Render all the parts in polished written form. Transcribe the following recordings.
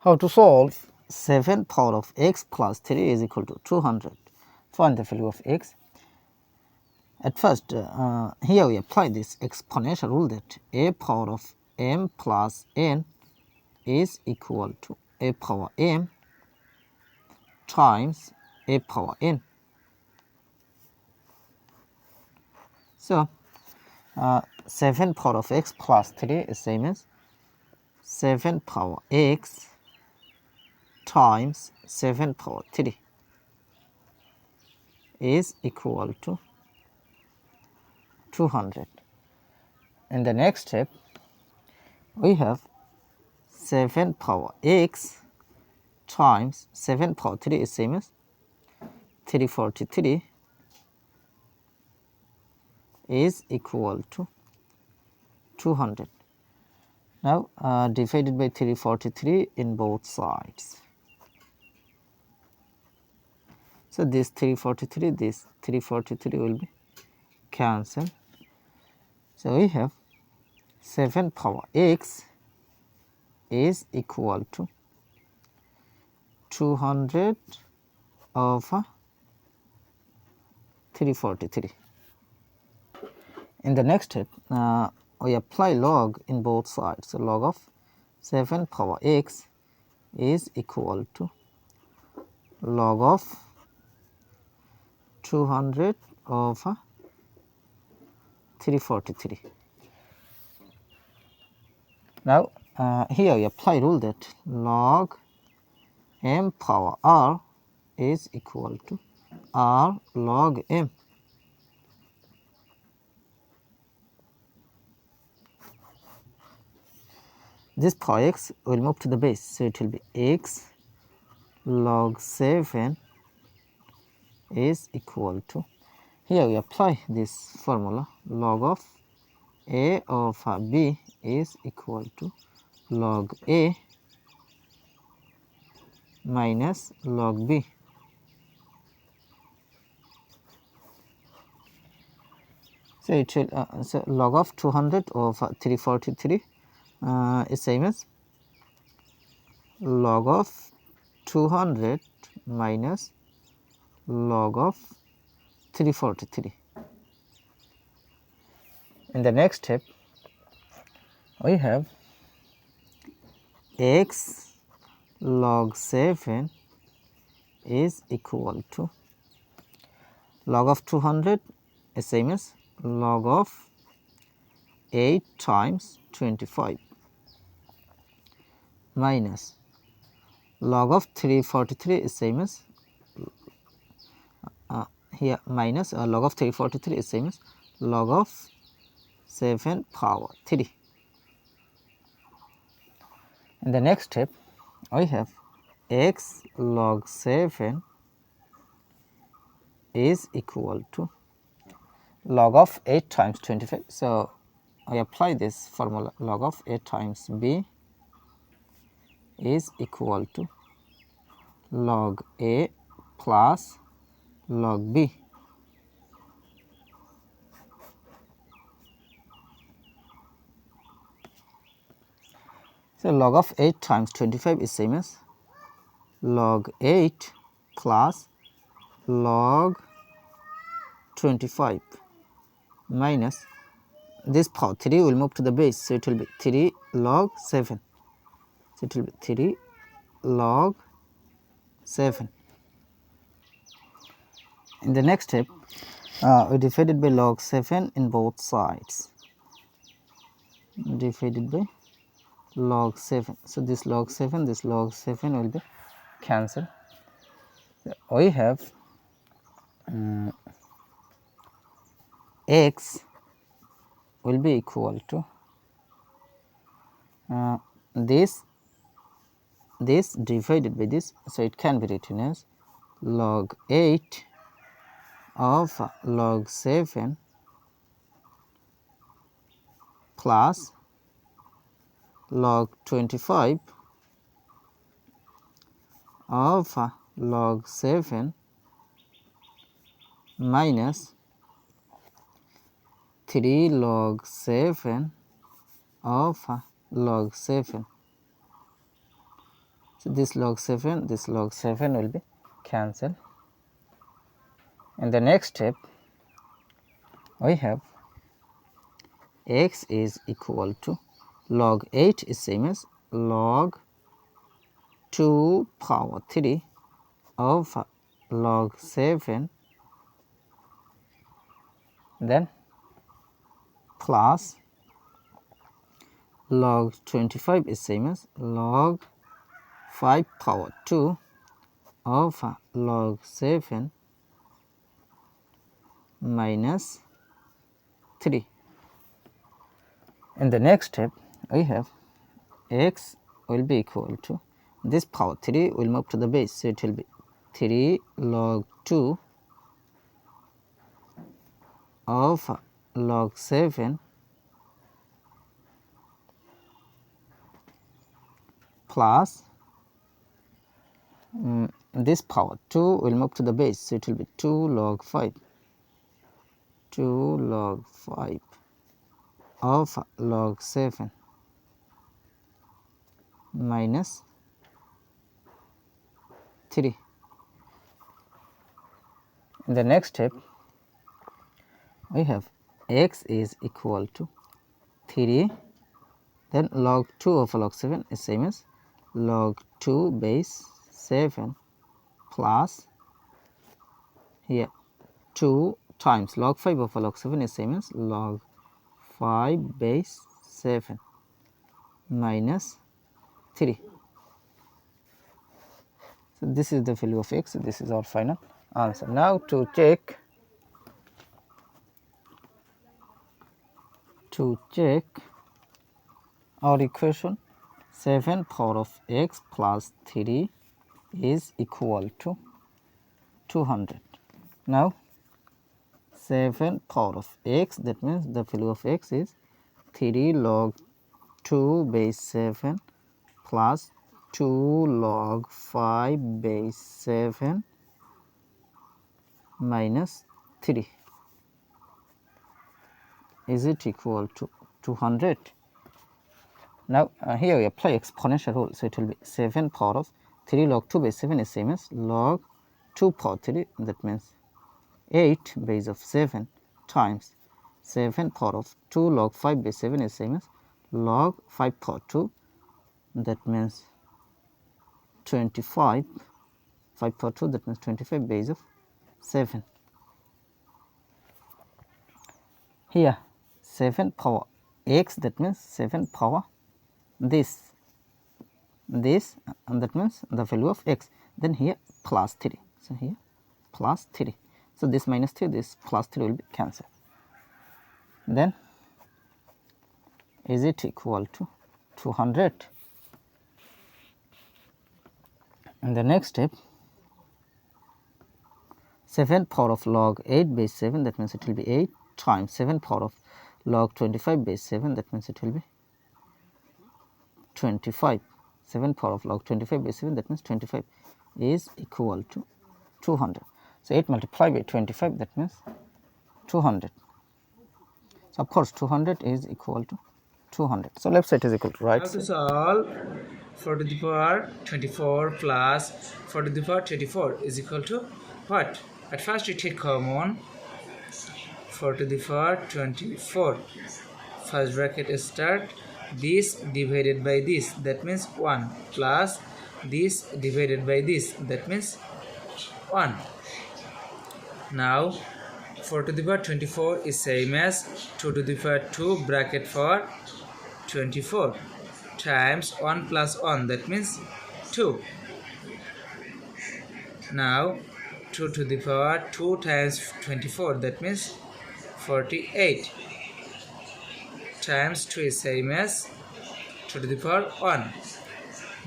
How to solve 7 power of x plus 3 is equal to 200. Find the value of x. At first, here we apply this exponential rule that a power of m plus n is equal to a power m times a power n. So, 7 power of x plus 3 is same as 7 power x times 7 power 3 is equal to 200. In the next step, we have 7 power x times 7 power 3 is same as 343 is equal to 200. Now divided by 343 in both sides. So this 343 will be cancelled. So we have 7 power x is equal to 200 over 343. In the next step, we apply log in both sides. So log of 7 power x is equal to log of 200 over 343. Now here we apply rule that log m power r is equal to r log m. This power x will move to the base, so it will be x log 7 is equal to, here we apply this formula, log of a over b is equal to log a minus log b. So it will so log of 200 over 343 is same as log of 200 minus log of 343. In the next step, we have x log 7 is equal to log of 200 is same as log of 8 times 25 minus log of 343 is same as here minus log of 343 is same as log of 7 power 3. In the next step, we have x log 7 is equal to log of 8 times 25. So I apply this formula, log of 8 times b is equal to log a plus log b. So log of 8 times 25 is same as log 8 plus log 25 minus this power 3 will move to the base, so it will be 3 log 7. So it will be 3 log 7. In the next step, we divided by log 7 in both sides. Divided by log 7. So this log 7 will be cancelled. So we have x will be equal to this divided by this, so it can be written as log 8 of log 7 plus log 25 of log 7 minus 3 log 7 of log 7. So this log 7 will be cancelled. In the next step, we have x is equal to log 8 is same as log 2 power 3 of log 7, then plus log 25 is same as log 5 power 2 of log 7 minus 3. In the next step, we have x will be equal to this power 3 will move to the base, so it will be 3 log 2 of log 7 plus this power 2 will move to the base, so it will be 2 log 5 of log 7 minus 3. In the next step, we have x is equal to 3, then log 2 of log 7 is same as log 2 base 7 plus here 2 times log 5 of log 7 is same as log 5 base 7 minus 3. So this is the value of x. This is our final answer. Now to check our equation, 7 power of x plus 3 is equal to 200. Now 7 power of x, that means the value of x is 3 log 2 base 7 plus 2 log 5 base 7 minus 3. Is it equal to 200? Now here we apply exponential rule, so it will be 7 power of 3 log 2 base 7 is same as log 2 power 3, that means 8 base of 7 times 7 power of 2 log 5 base 7 is same as log 5 power 2, that means 25, 5 power 2, that means 25 base of 7. Here 7 power x, that means 7 power this, and that means the value of x, then here plus 3, so here plus 3, so this minus 3, this plus 3 will be cancelled. Then is it equal to 200? In the next step, 7 power of log 8 base 7, that means it will be 8 times 7 power of log 25 base 7, that means it will be 25. 7 power of log 25 base 7, that means 25 is equal to 200. So 8 multiplied by 25, that means 200. So of course 200 is equal to 200. So left side is equal to right side. How to solve 4 to the power 24 plus 4 to the power 24 is equal to what? At first we take common 4 to the power 24. First bracket start, this divided by this, that means 1, plus this divided by this, that means 1. Now 4 to the power 24 is same as 2 to the power 2 bracket for 24 times 1 plus 1, that means 2. Now 2 to the power 2 times 24, that means 48 times 2 is same as 2 to the power 1.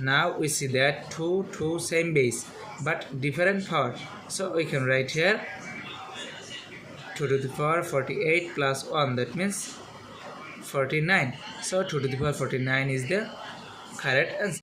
Now we see that 2 same base but different power, so we can write here 2 to the power 48 plus 1, that means 49. So 2 to the power 49 is the correct answer.